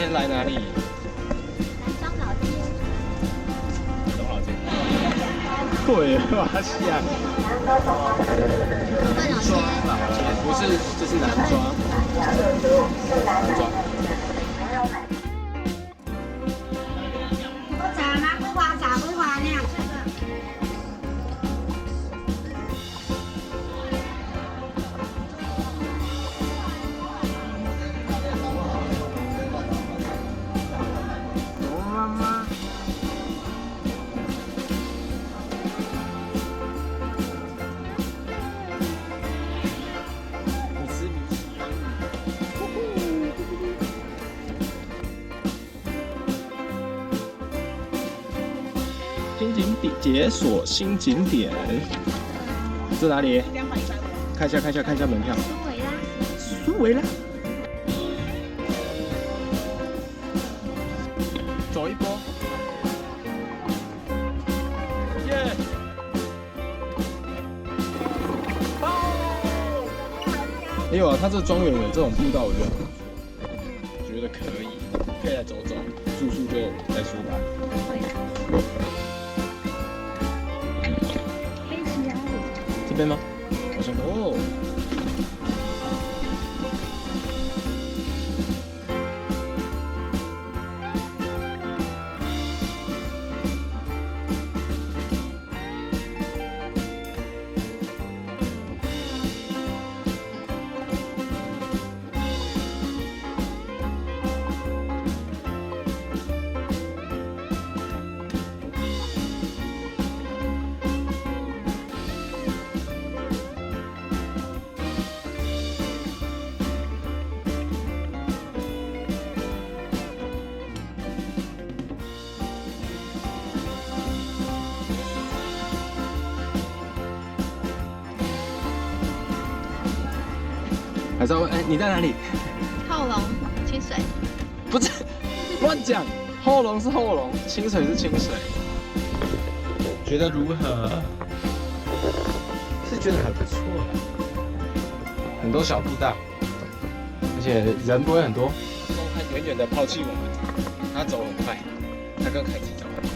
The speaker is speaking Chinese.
天来哪里？南庄老街。中老街。对，我想。庄老街不是，这是南庄。南庄。我查哪不花查不花呢？妈妈。你吃米奇吗？新景点解锁新景点，这哪里？看一下，看一下，看一下门票。苏维拉。苏维拉。走一波。耶！没有啊，它这庄园有这种步道，我觉得可以，可以来走走，住宿就再说吧。这边吗？好像哦。还是要问，哎，你在哪里？后龙清水。不是，乱讲。后龙是后龙，清水是清水。觉得如何？是觉得还不错啦，很多小步道，而且人不会很多。他远远的抛弃我们，他走很快，他跟凯奇走很快。